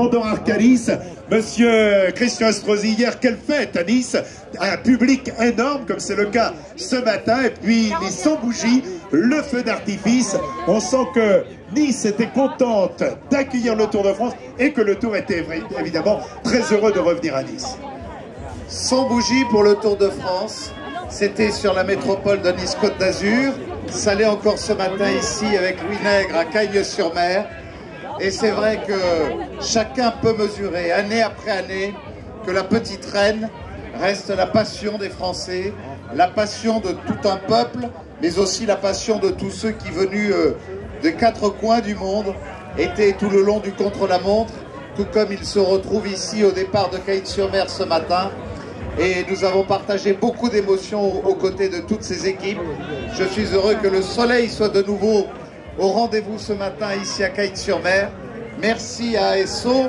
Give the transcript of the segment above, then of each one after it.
pendant Arcanis. Monsieur Christian Estrosi, hier, quelle fête à Nice, un public énorme comme c'est le cas ce matin, et puis les 100 bougies, le feu d'artifice. On sent que Nice était contente d'accueillir le Tour de France et que le Tour était évidemment très heureux de revenir à Nice. 100 bougies pour le Tour de France, c'était sur la métropole de Nice-Côte d'Azur. Ça l'est encore ce matin ici avec Louis Nègre à Cagnes-sur-Mer. Et c'est vrai que chacun peut mesurer, année après année, que la petite reine reste la passion des Français, la passion de tout un peuple, mais aussi la passion de tous ceux qui, venus de 4 coins du monde, étaient tout le long du contre-la-montre, tout comme ils se retrouvent ici au départ de Cagnes-sur-Mer ce matin. Et nous avons partagé beaucoup d'émotions aux côtés de toutes ces équipes. Je suis heureux que le soleil soit de nouveau au rendez-vous ce matin ici à Cagnes-sur-Mer. Merci à ASO,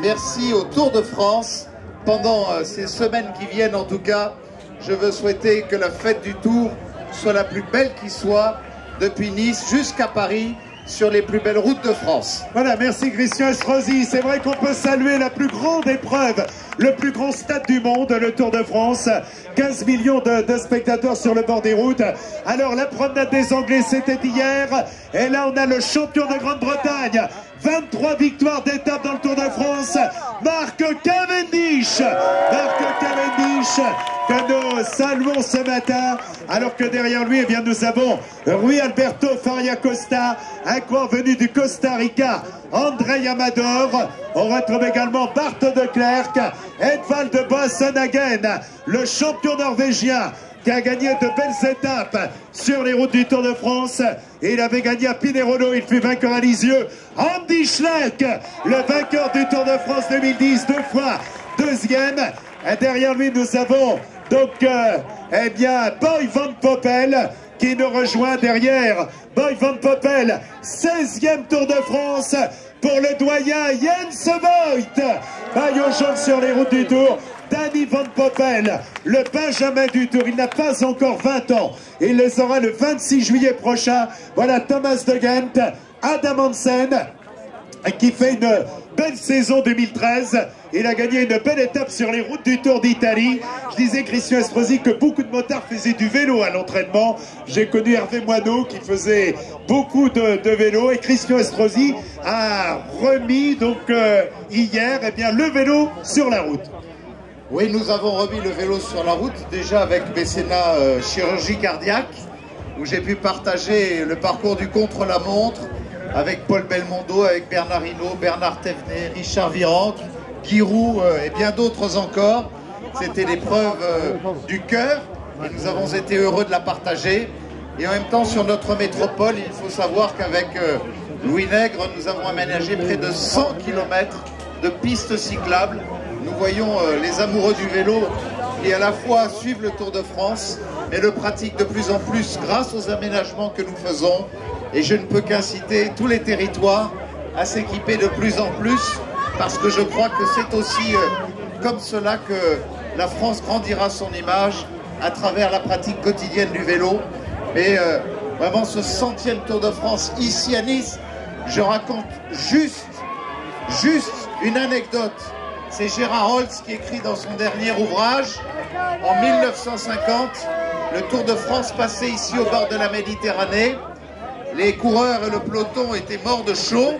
merci au Tour de France. Pendant ces semaines qui viennent en tout cas, je veux souhaiter que la fête du Tour soit la plus belle qui soit, depuis Nice jusqu'à Paris, sur les plus belles routes de France. Voilà, merci Christian Estrosi. C'est vrai qu'on peut saluer la plus grande épreuve, le plus grand stade du monde, le Tour de France. 15 millions de spectateurs sur le bord des routes. Alors, la promenade des Anglais, c'était hier. Et là, on a le champion de Grande-Bretagne. 23 victoires d'étape dans le Tour de France. Mark Cavendish. Mark Cavendish, que nous saluons ce matin. Alors que derrière lui, eh bien, nous avons Rui Alberto Faria Costa, un coureur venu du Costa Rica, André Amador. On retrouve également Bart de Klerk, Edvald de Boasson-Hagen, le champion norvégien qui a gagné de belles étapes sur les routes du Tour de France. Et il avait gagné à Pinerolo, il fut vainqueur à Lisieux. Andy Schleck, le vainqueur du Tour de France 2010, 2 fois deuxième. Et derrière lui, nous avons donc, eh bien, Boy Van Poppel qui nous rejoint derrière. Boy Van Poppel, 16e Tour de France pour le doyen Jens Voigt. Maillot jaune sur les routes du Tour. Danny Van Poppel, le Benjamin du Tour, il n'a pas encore 20 ans. Il les aura le 26 juillet prochain. Voilà Thomas de Gent, Adam Hansen, qui fait une belle saison 2013. Il a gagné une belle étape sur les routes du Tour d'Italie. Je disais, Christian Estrosi, que beaucoup de motards faisaient du vélo à l'entraînement. J'ai connu Hervé Moineau qui faisait beaucoup de vélo. Et Christian Estrosi a remis donc hier eh bien, le vélo sur la route. Oui, nous avons remis le vélo sur la route, déjà avec mécénat chirurgie cardiaque, où j'ai pu partager le parcours du contre-la-montre avec Paul Belmondo, avec Bernard Hinault, Bernard Thévenet, Richard Virenque, Guy Roux et bien d'autres encore. C'était l'épreuve du cœur et nous avons été heureux de la partager. Et en même temps, sur notre métropole, il faut savoir qu'avec Louis Nègre, nous avons aménagé près de 100 km de pistes cyclables. Nous voyons les amoureux du vélo qui à la fois suivent le Tour de France, mais le pratiquent de plus en plus grâce aux aménagements que nous faisons. Et je ne peux qu'inciter tous les territoires à s'équiper de plus en plus, parce que je crois que c'est aussi comme cela que la France grandira son image à travers la pratique quotidienne du vélo. Mais vraiment ce 100e Tour de France ici à Nice, je raconte juste une anecdote. C'est Gérard Holtz qui écrit dans son dernier ouvrage, en 1950, le Tour de France passait ici au bord de la Méditerranée. Les coureurs et le peloton étaient morts de chaud.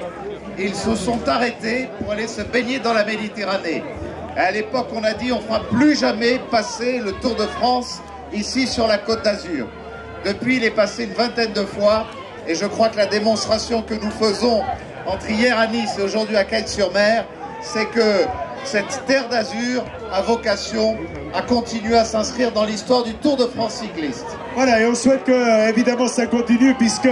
Ils se sont arrêtés pour aller se baigner dans la Méditerranée. Et à l'époque, on a dit on ne fera plus jamais passer le Tour de France ici sur la Côte d'Azur. Depuis, il est passé une vingtaine de fois. Et je crois que la démonstration que nous faisons entre hier à Nice et aujourd'hui à Cagnes-sur-Mer, c'est que cette terre d'Azur a vocation à continuer à s'inscrire dans l'histoire du Tour de France cycliste. Voilà, et on souhaite que, évidemment, ça continue, puisque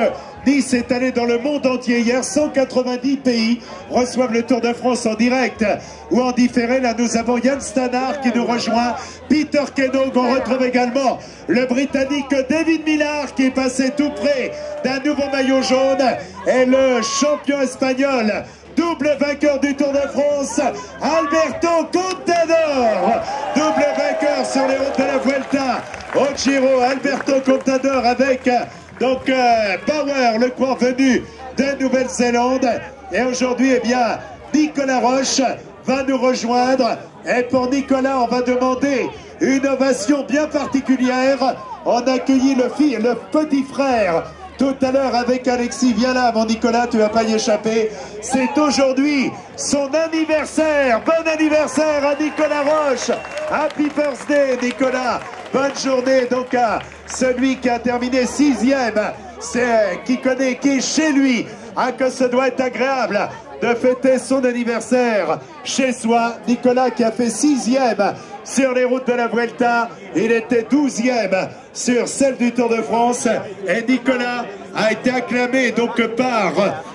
Nice est allé dans le monde entier hier. 190 pays reçoivent le Tour de France en direct ou en différé. Là, nous avons Yann Stannard qui nous rejoint, Peter Kennog, on retrouve également le Britannique David Millar qui est passé tout près d'un nouveau maillot jaune, et le champion espagnol, double vainqueur du Tour de France, Alberto Contador, double vainqueur sur les routes de la Vuelta au Giro. Alberto Contador avec donc Power, le coureur venu de Nouvelle-Zélande. Et aujourd'hui, eh bien, Nicolas Roche va nous rejoindre. Et pour Nicolas, on va demander une ovation bien particulière. On a accueilli le petit frère tout à l'heure avec Alexis. Viens là, mon Nicolas, tu vas pas y échapper. C'est aujourd'hui son anniversaire. Bon anniversaire à Nicolas Roche. Happy birthday, Nicolas. Bonne journée donc à celui qui a terminé 6e. C'est qui connaît, qui est chez lui. Ah, que ce doit être agréable de fêter son anniversaire chez soi. Nicolas qui a fait 6e sur les routes de la Vuelta. Il était 12e sur celle du Tour de France. Et Nicolas a été acclamé donc par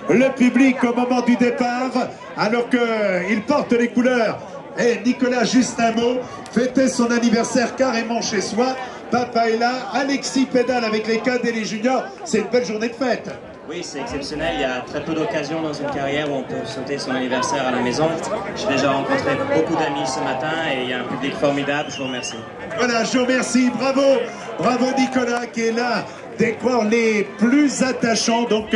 le public au moment du départ, alors qu'il porte les couleurs. Et Nicolas, juste un mot, fêtait son anniversaire carrément chez soi. Papa est là, Alexis pédale avec les cadets et les juniors. C'est une belle journée de fête. Oui, c'est exceptionnel. Il y a très peu d'occasions dans une carrière où on peut sauter son anniversaire à la maison. J'ai déjà rencontré beaucoup d'amis ce matin et il y a un public formidable. Je vous remercie. Voilà, je vous remercie. Bravo, bravo Nicolas qui est là, des corps les plus attachants donc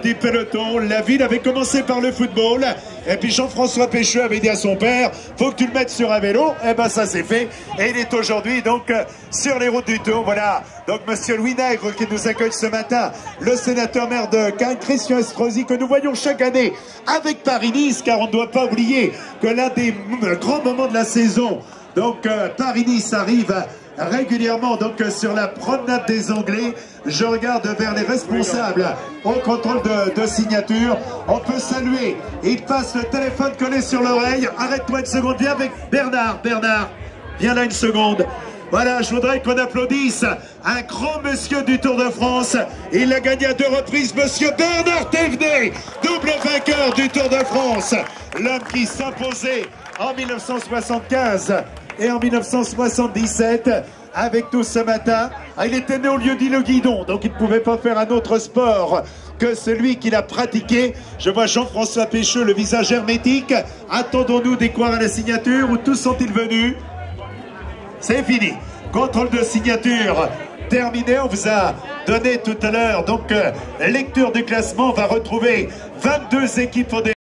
du peloton. La ville avait commencé par le football. Et puis Jean-François Pécheux avait dit à son père, faut que tu le mettes sur un vélo. Et ben ça c'est fait. Et il est aujourd'hui donc sur les routes du Tour. Voilà. Donc monsieur Louis Nègre qui nous accueille ce matin, le sénateur maire de Cannes, Christian Estrosi, que nous voyons chaque année avec Paris-Nice, car on ne doit pas oublier que l'un des grands moments de la saison, donc Paris-Nice arrive régulièrement donc sur la promenade des Anglais. Je regarde vers les responsables au contrôle de signature. On peut saluer. Il passe le téléphone collé sur l'oreille. Arrête-toi une seconde. Viens avec Bernard. Bernard, viens là une seconde. Voilà, je voudrais qu'on applaudisse un grand monsieur du Tour de France. Il a gagné à 2 reprises, monsieur Bernard Thévenet, double vainqueur du Tour de France. L'homme qui s'imposait en 1975 et en 1977 avec nous ce matin. Ah, il était né au lieu dit le guidon, donc il ne pouvait pas faire un autre sport que celui qu'il a pratiqué. Je vois Jean-François Pécheux, le visage hermétique. Attendons-nous des croire à la signature ou tous sont-ils venus? C'est fini. Contrôle de signature terminé. On vous a donné tout à l'heure donc lecture du classement. On va retrouver 22 équipes au départ.